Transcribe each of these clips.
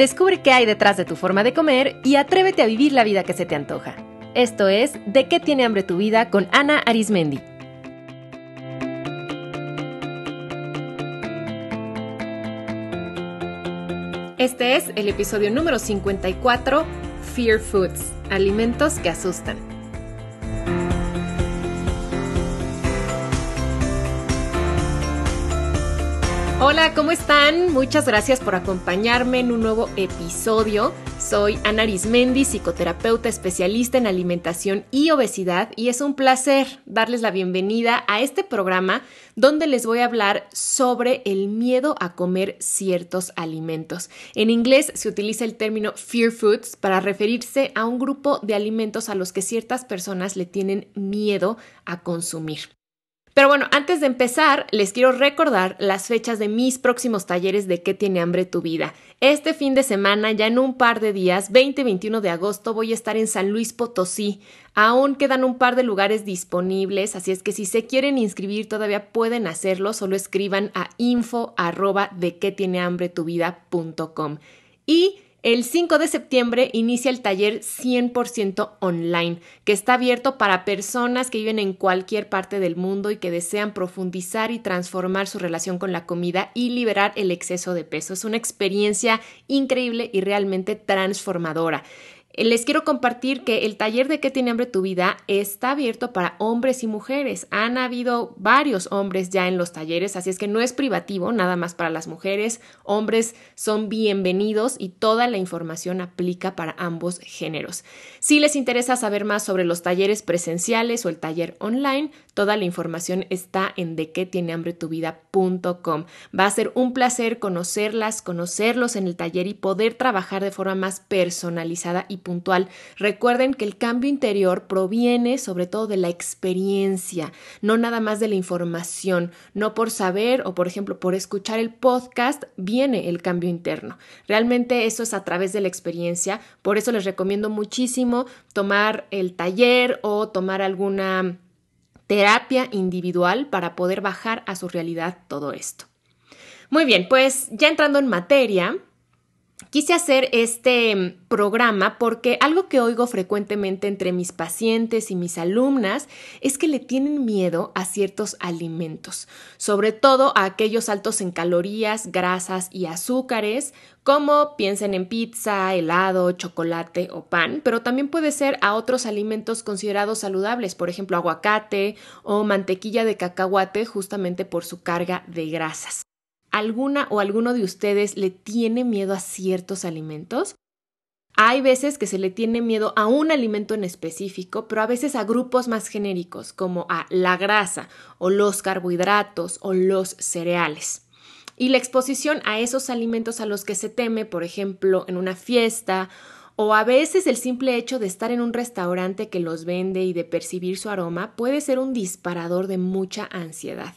Descubre qué hay detrás de tu forma de comer y atrévete a vivir la vida que se te antoja. Esto es ¿De qué tiene hambre tu vida? Con Ana Arismendi. Este es el episodio número 54, Fear Foods, alimentos que asustan. Hola, ¿cómo están? Muchas gracias por acompañarme en un nuevo episodio. Soy Ana Arismendi, psicoterapeuta especialista en alimentación y obesidad, y es un placer darles la bienvenida a este programa donde les voy a hablar sobre el miedo a comer ciertos alimentos. En inglés se utiliza el término Fear Foods para referirse a un grupo de alimentos a los que ciertas personas le tienen miedo a consumir. Pero bueno, antes de empezar, les quiero recordar las fechas de mis próximos talleres de ¿Qué tiene hambre tu vida? Este fin de semana, ya en un par de días, 20 y 21 de agosto, voy a estar en San Luis Potosí. Aún quedan un par de lugares disponibles, así es que si se quieren inscribir todavía pueden hacerlo, solo escriban a info@dequetienehambretuvida.com. Y el 5 de septiembre inicia el taller 100% online, que está abierto para personas que viven en cualquier parte del mundo y que desean profundizar y transformar su relación con la comida y liberar el exceso de peso. Es una experiencia increíble y realmente transformadora. Les quiero compartir que el taller de ¿Qué tiene hambre tu vida? Está abierto para hombres y mujeres. Han habido varios hombres ya en los talleres, así es que no es privativo, nada más para las mujeres. Hombres son bienvenidos y toda la información aplica para ambos géneros. Si les interesa saber más sobre los talleres presenciales o el taller online, toda la información está en dequetienehambretuvida.com. Va a ser un placer conocerlos en el taller y poder trabajar de forma más personalizada y puntual. Recuerden que el cambio interior proviene sobre todo de la experiencia, no nada más de la información. No por saber o, por ejemplo, por escuchar el podcast viene el cambio interno. Realmente eso es a través de la experiencia. Por eso les recomiendo muchísimo tomar el taller o tomar alguna terapia individual para poder bajar a su realidad todo esto. Muy bien, pues ya entrando en materia, quise hacer este programa porque algo que oigo frecuentemente entre mis pacientes y mis alumnas es que le tienen miedo a ciertos alimentos, sobre todo a aquellos altos en calorías, grasas y azúcares, como piensen en pizza, helado, chocolate o pan, pero también puede ser a otros alimentos considerados saludables, por ejemplo, aguacate o mantequilla de cacahuate, justamente por su carga de grasas. ¿Alguna o alguno de ustedes le tiene miedo a ciertos alimentos? Hay veces que se le tiene miedo a un alimento en específico, pero a veces a grupos más genéricos, como a la grasa o los carbohidratos o los cereales. Y la exposición a esos alimentos a los que se teme, por ejemplo, en una fiesta, o a veces el simple hecho de estar en un restaurante que los vende y de percibir su aroma, puede ser un disparador de mucha ansiedad.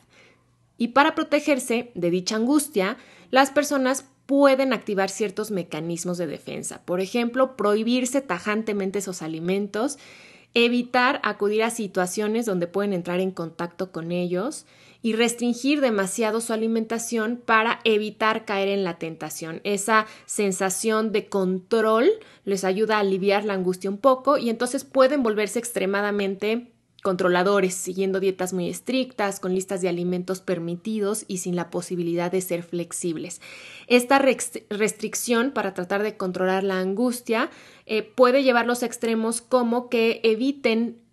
Y para protegerse de dicha angustia, las personas pueden activar ciertos mecanismos de defensa. Por ejemplo, prohibirse tajantemente esos alimentos, evitar acudir a situaciones donde pueden entrar en contacto con ellos y restringir demasiado su alimentación para evitar caer en la tentación. Esa sensación de control les ayuda a aliviar la angustia un poco y entonces pueden volverse extremadamente controladores, siguiendo dietas muy estrictas, con listas de alimentos permitidos y sin la posibilidad de ser flexibles. Esta restricción para tratar de controlar la angustia puede llevarlos a extremos como que eviten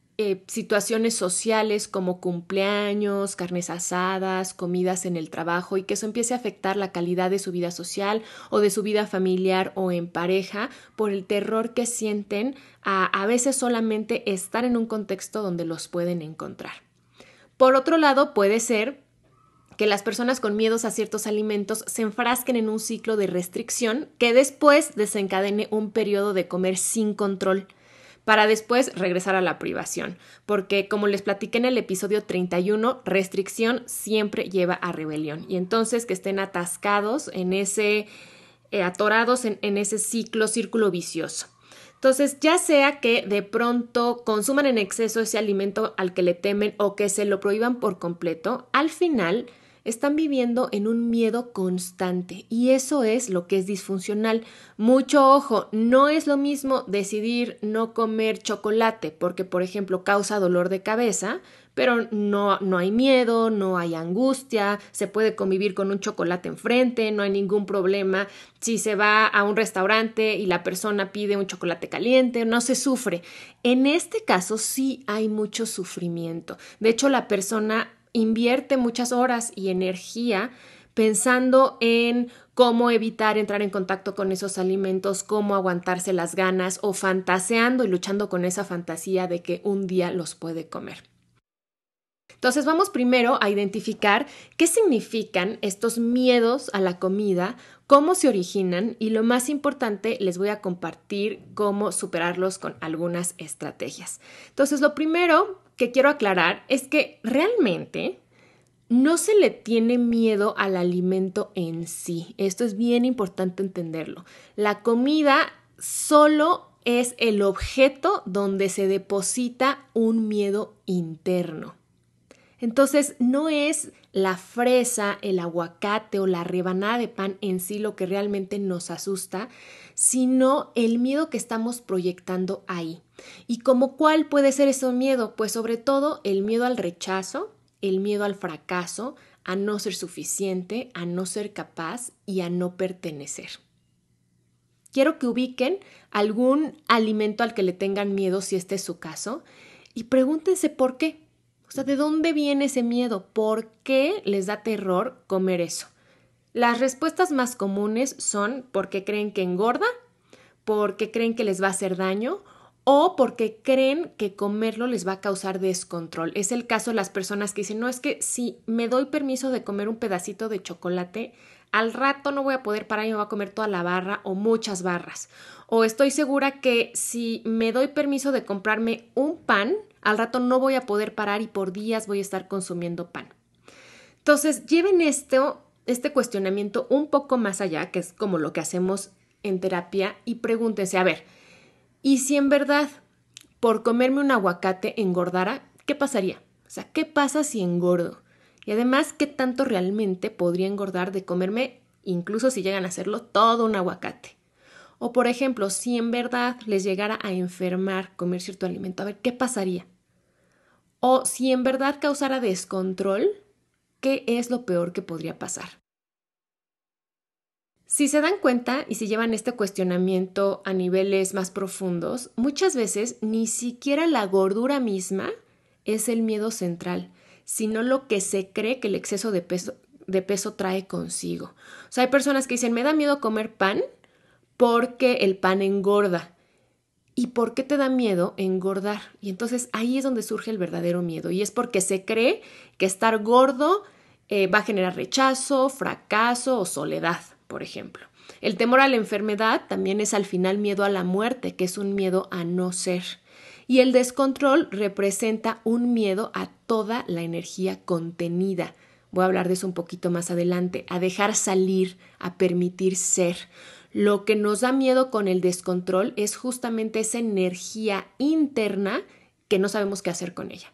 situaciones sociales como cumpleaños, carnes asadas, comidas en el trabajo y que eso empiece a afectar la calidad de su vida social o de su vida familiar o en pareja por el terror que sienten a veces solamente estar en un contexto donde los pueden encontrar. Por otro lado, puede ser que las personas con miedos a ciertos alimentos se enfrasquen en un ciclo de restricción que después desencadene un periodo de comer sin control, para después regresar a la privación, porque como les platiqué en el episodio 31, restricción siempre lleva a rebelión y entonces que estén atascados en atorados en ese círculo vicioso. Entonces, ya sea que de pronto consuman en exceso ese alimento al que le temen o que se lo prohíban por completo, al final están viviendo en un miedo constante y eso es lo que es disfuncional. Mucho ojo, no es lo mismo decidir no comer chocolate porque, por ejemplo, causa dolor de cabeza, pero no hay miedo, no hay angustia, se puede convivir con un chocolate enfrente, no hay ningún problema. Si se va a un restaurante y la persona pide un chocolate caliente, no se sufre. En este caso sí hay mucho sufrimiento. De hecho, la persona invierte muchas horas y energía pensando en cómo evitar entrar en contacto con esos alimentos, cómo aguantarse las ganas o fantaseando y luchando con esa fantasía de que un día los puede comer. Entonces vamos primero a identificar qué significan estos miedos a la comida, cómo se originan y lo más importante les voy a compartir cómo superarlos con algunas estrategias. Entonces lo primero que quiero aclarar es que realmente no se le tiene miedo al alimento en sí. Esto es bien importante entenderlo. La comida solo es el objeto donde se deposita un miedo interno. Entonces, no es la fresa, el aguacate o la rebanada de pan en sí lo que realmente nos asusta, sino el miedo que estamos proyectando ahí. ¿Y como cuál puede ser ese miedo? Pues sobre todo el miedo al rechazo, el miedo al fracaso, a no ser suficiente, a no ser capaz y a no pertenecer. Quiero que ubiquen algún alimento al que le tengan miedo si este es su caso y pregúntense por qué. O sea, ¿de dónde viene ese miedo? ¿Por qué les da terror comer eso? Las respuestas más comunes son porque creen que engorda, porque creen que les va a hacer daño o porque creen que comerlo les va a causar descontrol. Es el caso de las personas que dicen, no, es que si me doy permiso de comer un pedacito de chocolate, al rato no voy a poder parar y me voy a comer toda la barra o muchas barras. O estoy segura que si me doy permiso de comprarme un pan, al rato no voy a poder parar y por días voy a estar consumiendo pan. Entonces, lleven este cuestionamiento un poco más allá, que es como lo que hacemos en terapia, y pregúntense, a ver, ¿y si en verdad por comerme un aguacate engordara, qué pasaría? O sea, ¿qué pasa si engordo? Y además, ¿qué tanto realmente podría engordar de comerme, incluso si llegan a hacerlo, todo un aguacate? O por ejemplo, si en verdad les llegara a enfermar comer cierto alimento, a ver, ¿qué pasaría? O si en verdad causara descontrol, ¿qué es lo peor que podría pasar? Si se dan cuenta y si llevan este cuestionamiento a niveles más profundos, muchas veces ni siquiera la gordura misma es el miedo central, sino lo que se cree que el exceso de peso trae consigo. O sea, hay personas que dicen, me da miedo comer pan porque el pan engorda. ¿Y por qué te da miedo engordar? Y entonces ahí es donde surge el verdadero miedo y es porque se cree que estar gordo va a generar rechazo, fracaso o soledad, por ejemplo. El temor a la enfermedad también es al final miedo a la muerte, que es un miedo a no ser. Y el descontrol representa un miedo a toda la energía contenida. Voy a hablar de eso un poquito más adelante, a dejar salir, a permitir ser. Lo que nos da miedo con el descontrol es justamente esa energía interna que no sabemos qué hacer con ella.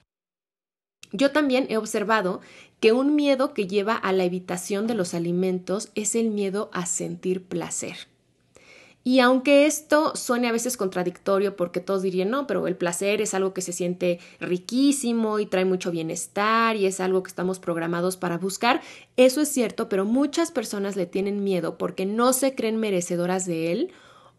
Yo también he observado que un miedo que lleva a la evitación de los alimentos es el miedo a sentir placer. Y aunque esto suene a veces contradictorio porque todos dirían, no, pero el placer es algo que se siente riquísimo y trae mucho bienestar y es algo que estamos programados para buscar, eso es cierto, pero muchas personas le tienen miedo porque no se creen merecedoras de él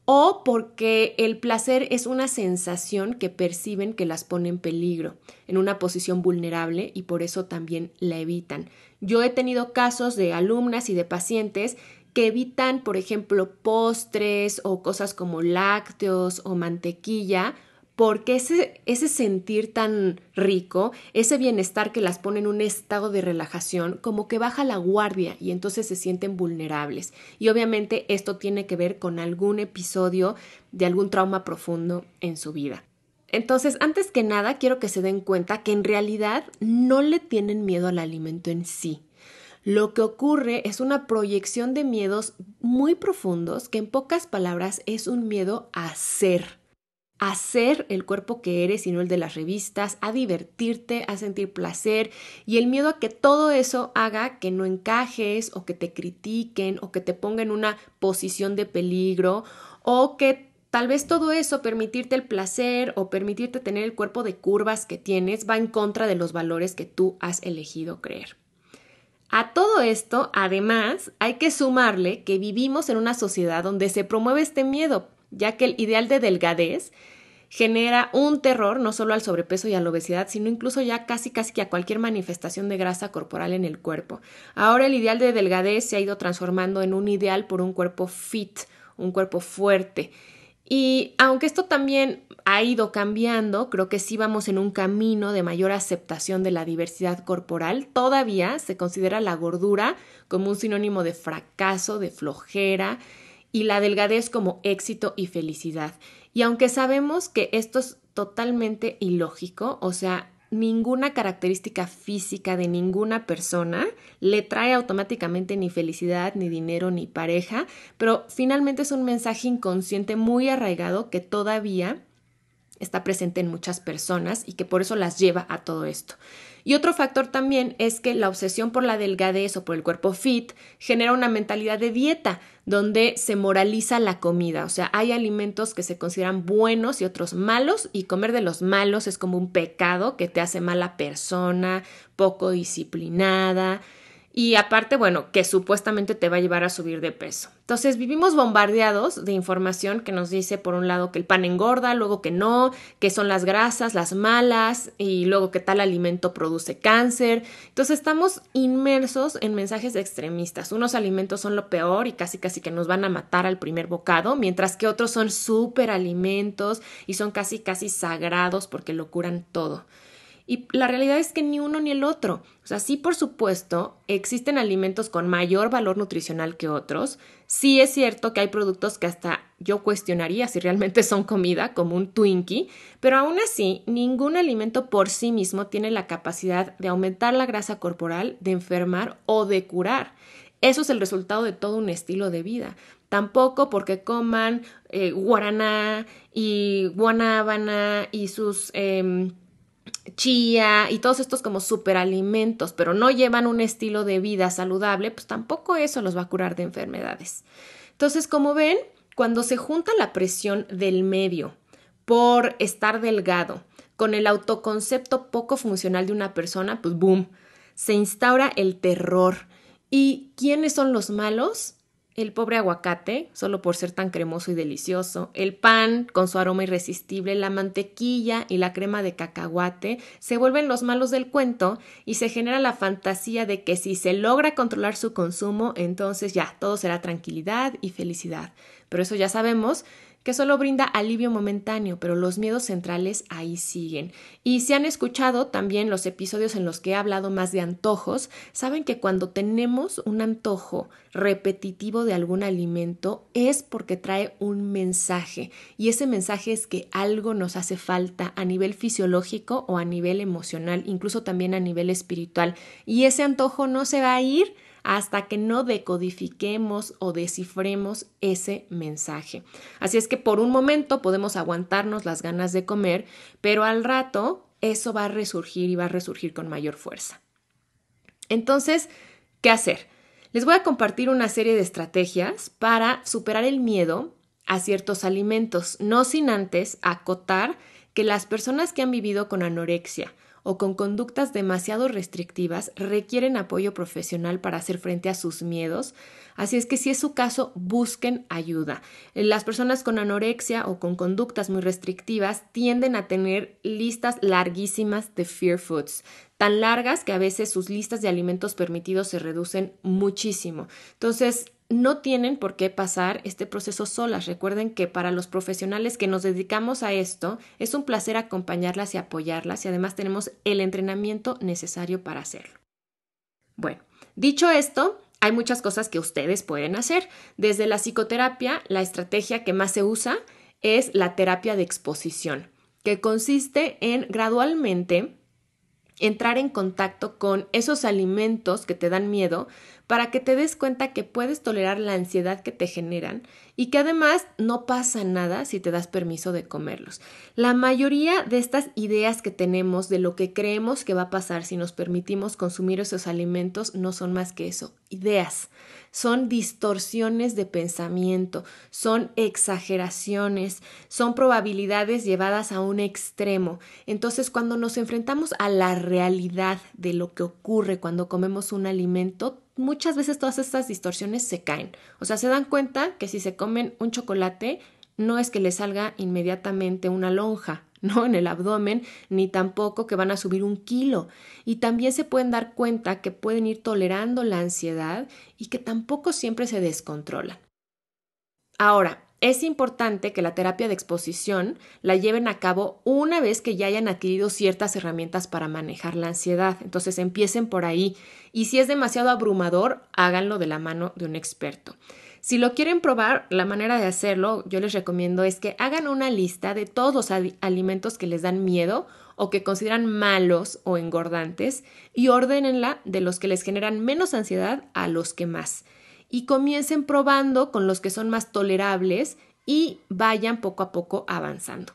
o porque el placer es una sensación que perciben que las pone en peligro, en una posición vulnerable y por eso también la evitan. Yo he tenido casos de alumnas y de pacientes que evitan, por ejemplo, postres o cosas como lácteos o mantequilla, porque ese sentir tan rico, ese bienestar que las pone en un estado de relajación, como que baja la guardia y entonces se sienten vulnerables. Y obviamente esto tiene que ver con algún episodio de algún trauma profundo en su vida. Entonces, antes que nada, quiero que se den cuenta que en realidad no le tienen miedo al alimento en sí. Lo que ocurre es una proyección de miedos muy profundos que en pocas palabras es un miedo a ser. a ser el cuerpo que eres y no el de las revistas, a divertirte, a sentir placer y el miedo a que todo eso haga que no encajes o que te critiquen o que te ponga en una posición de peligro o que tal vez todo eso, permitirte el placer o permitirte tener el cuerpo de curvas que tienes, va en contra de los valores que tú has elegido creer. A todo esto, además, hay que sumarle que vivimos en una sociedad donde se promueve este miedo, ya que el ideal de delgadez genera un terror no solo al sobrepeso y a la obesidad, sino incluso ya casi que a cualquier manifestación de grasa corporal en el cuerpo. Ahora el ideal de delgadez se ha ido transformando en un ideal por un cuerpo fit, un cuerpo fuerte. Y aunque esto también ha ido cambiando, creo que sí vamos en un camino de mayor aceptación de la diversidad corporal. Todavía se considera la gordura como un sinónimo de fracaso, de flojera, y la delgadez como éxito y felicidad. Y aunque sabemos que esto es totalmente ilógico, o sea, ninguna característica física de ninguna persona le trae automáticamente ni felicidad, ni dinero, ni pareja, pero finalmente es un mensaje inconsciente muy arraigado que todavía está presente en muchas personas y que por eso las lleva a todo esto. Y otro factor también es que la obsesión por la delgadez o por el cuerpo fit genera una mentalidad de dieta donde se moraliza la comida. O sea, hay alimentos que se consideran buenos y otros malos y comer de los malos es como un pecado que te hace mala persona, poco disciplinada. Y aparte, bueno, que supuestamente te va a llevar a subir de peso. Entonces vivimos bombardeados de información que nos dice por un lado que el pan engorda, luego que no, que son las grasas, las malas y luego que tal alimento produce cáncer. Entonces estamos inmersos en mensajes extremistas. Unos alimentos son lo peor y casi que nos van a matar al primer bocado, mientras que otros son súper alimentos y son casi sagrados porque lo curan todo. Y la realidad es que ni uno ni el otro. O sea, sí, por supuesto, existen alimentos con mayor valor nutricional que otros. Sí es cierto que hay productos que hasta yo cuestionaría si realmente son comida, como un Twinkie, pero aún así, ningún alimento por sí mismo tiene la capacidad de aumentar la grasa corporal, de enfermar o de curar. Eso es el resultado de todo un estilo de vida. Tampoco porque coman guaraná y guanábana y sus chía y todos estos como superalimentos, pero no llevan un estilo de vida saludable, pues tampoco eso los va a curar de enfermedades. Entonces, como ven, cuando se junta la presión del medio por estar delgado con el autoconcepto poco funcional de una persona, pues boom, se instaura el terror. ¿Y quiénes son los malos? El pobre aguacate, solo por ser tan cremoso y delicioso, el pan con su aroma irresistible, la mantequilla y la crema de cacahuate se vuelven los malos del cuento y se genera la fantasía de que si se logra controlar su consumo, entonces ya, todo será tranquilidad y felicidad. Pero eso ya sabemos que solo brinda alivio momentáneo, pero los miedos centrales ahí siguen. Y si han escuchado también los episodios en los que he hablado más de antojos, saben que cuando tenemos un antojo repetitivo de algún alimento es porque trae un mensaje, y ese mensaje es que algo nos hace falta a nivel fisiológico o a nivel emocional, incluso también a nivel espiritual, y ese antojo no se va a ir hasta que no decodifiquemos o descifremos ese mensaje. Así es que por un momento podemos aguantarnos las ganas de comer, pero al rato eso va a resurgir y va a resurgir con mayor fuerza. Entonces, ¿qué hacer? Les voy a compartir una serie de estrategias para superar el miedo a ciertos alimentos, no sin antes acotar que las personas que han vivido con anorexia o con conductas demasiado restrictivas requieren apoyo profesional para hacer frente a sus miedos. Así es que si es su caso, busquen ayuda. Las personas con anorexia o con conductas muy restrictivas tienden a tener listas larguísimas de fear foods, tan largas que a veces sus listas de alimentos permitidos se reducen muchísimo. Entonces, no tienen por qué pasar este proceso solas. Recuerden que para los profesionales que nos dedicamos a esto, es un placer acompañarlas y apoyarlas y además tenemos el entrenamiento necesario para hacerlo. Bueno, dicho esto, hay muchas cosas que ustedes pueden hacer. Desde la psicoterapia, la estrategia que más se usa es la terapia de exposición, que consiste en gradualmente entrar en contacto con esos alimentos que te dan miedo para que te des cuenta que puedes tolerar la ansiedad que te generan y que además no pasa nada si te das permiso de comerlos. La mayoría de estas ideas que tenemos de lo que creemos que va a pasar si nos permitimos consumir esos alimentos no son más que eso, ideas. Son distorsiones de pensamiento, son exageraciones, son probabilidades llevadas a un extremo. Entonces, cuando nos enfrentamos a la realidad de lo que ocurre cuando comemos un alimento, muchas veces todas estas distorsiones se caen. O sea, se dan cuenta que si se comen un chocolate, no es que les salga inmediatamente una lonja, ¿no? En el abdomen, ni tampoco que van a subir 1 kilo. Y también se pueden dar cuenta que pueden ir tolerando la ansiedad y que tampoco siempre se descontrolan. Ahora, es importante que la terapia de exposición la lleven a cabo una vez que ya hayan adquirido ciertas herramientas para manejar la ansiedad. Entonces empiecen por ahí. Y si es demasiado abrumador, háganlo de la mano de un experto. Si lo quieren probar, la manera de hacerlo, yo les recomiendo es que hagan una lista de todos los alimentos que les dan miedo o que consideran malos o engordantes y ordénenla de los que les generan menos ansiedad a los que más. Y comiencen probando con los que son más tolerables y vayan poco a poco avanzando.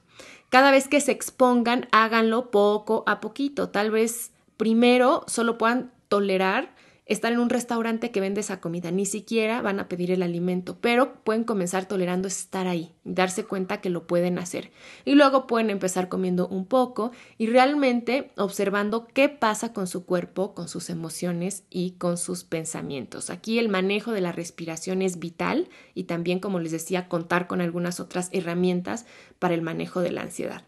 Cada vez que se expongan, háganlo poco a poquito. Tal vez primero solo puedan tolerar estar en un restaurante que vende esa comida, ni siquiera van a pedir el alimento, pero pueden comenzar tolerando estar ahí, darse cuenta que lo pueden hacer. Y luego pueden empezar comiendo un poco y realmente observando qué pasa con su cuerpo, con sus emociones y con sus pensamientos. Aquí el manejo de la respiración es vital y también, como les decía, contar con algunas otras herramientas para el manejo de la ansiedad.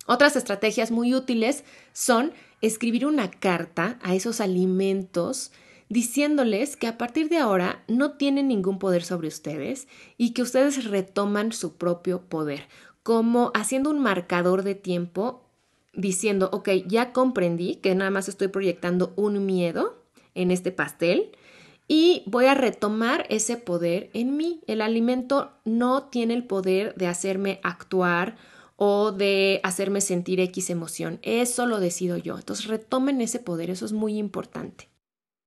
Otras estrategias muy útiles son escribir una carta a esos alimentos diciéndoles que a partir de ahora no tienen ningún poder sobre ustedes y que ustedes retoman su propio poder, como haciendo un marcador de tiempo diciendo, ok, ya comprendí que nada más estoy proyectando un miedo en este pastel y voy a retomar ese poder en mí. El alimento no tiene el poder de hacerme actuar o de hacerme sentir X emoción. Eso lo decido yo. Entonces retomen ese poder, eso es muy importante.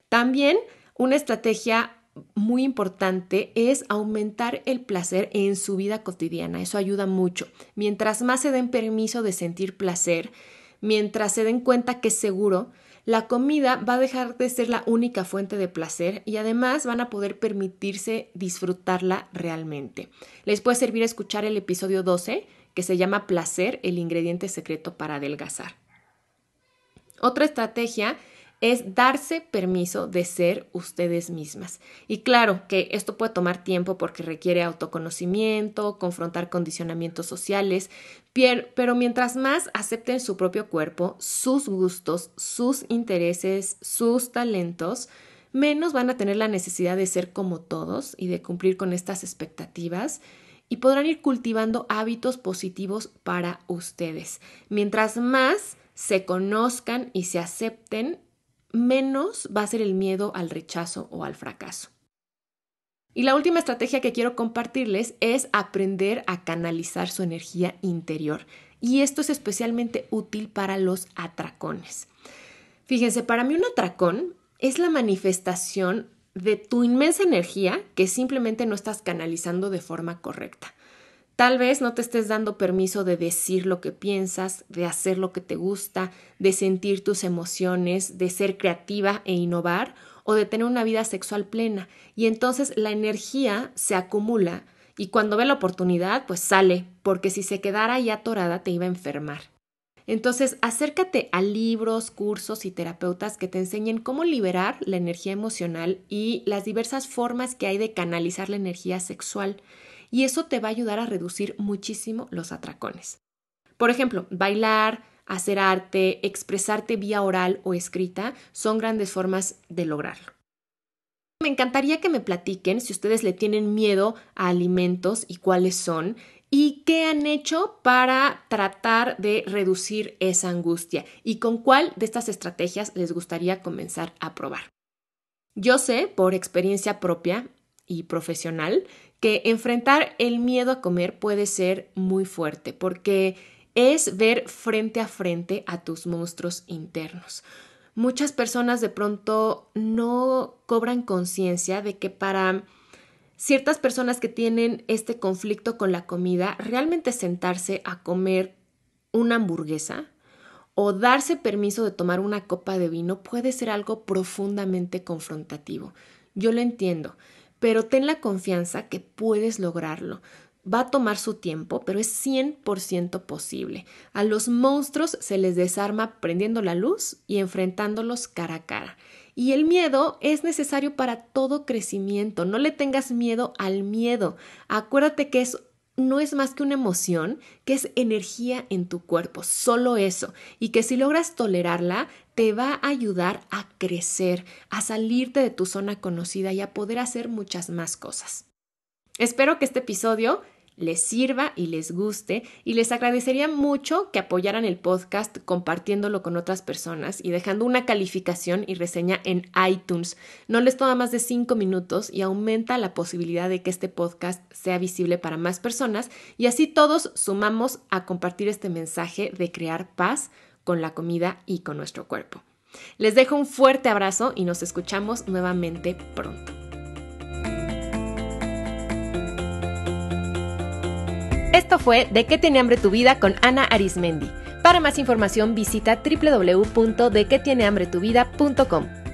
También una estrategia muy importante es aumentar el placer en su vida cotidiana. Eso ayuda mucho. Mientras más se den permiso de sentir placer, mientras se den cuenta que es seguro, la comida va a dejar de ser la única fuente de placer y además van a poder permitirse disfrutarla realmente. Les puede servir escuchar el episodio 12, que se llama Placer, el ingrediente secreto para adelgazar. Otra estrategia es darse permiso de ser ustedes mismas. Y claro que esto puede tomar tiempo porque requiere autoconocimiento, confrontar condicionamientos sociales, pero mientras más acepten su propio cuerpo, sus gustos, sus intereses, sus talentos, menos van a tener la necesidad de ser como todos y de cumplir con estas expectativas y podrán ir cultivando hábitos positivos para ustedes. Mientras más se conozcan y se acepten, menos va a ser el miedo al rechazo o al fracaso. Y la última estrategia que quiero compartirles es aprender a canalizar su energía interior. Y esto es especialmente útil para los atracones. Fíjense, para mí un atracón es la manifestación de tu inmensa energía que simplemente no estás canalizando de forma correcta. Tal vez no te estés dando permiso de decir lo que piensas, de hacer lo que te gusta, de sentir tus emociones, de ser creativa e innovar o de tener una vida sexual plena. Y entonces la energía se acumula y cuando ve la oportunidad, pues sale, porque si se quedara ahí atorada te iba a enfermar. Entonces, acércate a libros, cursos y terapeutas que te enseñen cómo liberar la energía emocional y las diversas formas que hay de canalizar la energía sexual. Y eso te va a ayudar a reducir muchísimo los atracones. Por ejemplo, bailar, hacer arte, expresarte vía oral o escrita son grandes formas de lograrlo. Me encantaría que me platiquen si ustedes le tienen miedo a alimentos y cuáles son y qué han hecho para tratar de reducir esa angustia y con cuál de estas estrategias les gustaría comenzar a probar. Yo sé por experiencia propia y profesional que enfrentar el miedo a comer puede ser muy fuerte porque es ver frente a frente a tus monstruos internos. Muchas personas de pronto no cobran conciencia de que para Ciertas personas que tienen este conflicto con la comida, realmente sentarse a comer una hamburguesa o darse permiso de tomar una copa de vino puede ser algo profundamente confrontativo. Yo lo entiendo, pero ten la confianza que puedes lograrlo. Va a tomar su tiempo, pero es 100% posible. A los monstruos se les desarma prendiendo la luz y enfrentándolos cara a cara. Y el miedo es necesario para todo crecimiento. No le tengas miedo al miedo. Acuérdate que no es más que una emoción, que es energía en tu cuerpo, solo eso. Y que si logras tolerarla, te va a ayudar a crecer, a salirte de tu zona conocida y a poder hacer muchas más cosas. Espero que este episodio les sirva y les guste, y les agradecería mucho que apoyaran el podcast compartiéndolo con otras personas y dejando una calificación y reseña en iTunes. No les toma más de 5 minutos y aumenta la posibilidad de que este podcast sea visible para más personas, y así todos sumamos a compartir este mensaje de crear paz con la comida y con nuestro cuerpo. Les dejo un fuerte abrazo y nos escuchamos nuevamente pronto. Esto fue ¿De qué tiene hambre tu vida? Con Ana Arismendi. Para más información visita www.dequetienehambretuvida.com.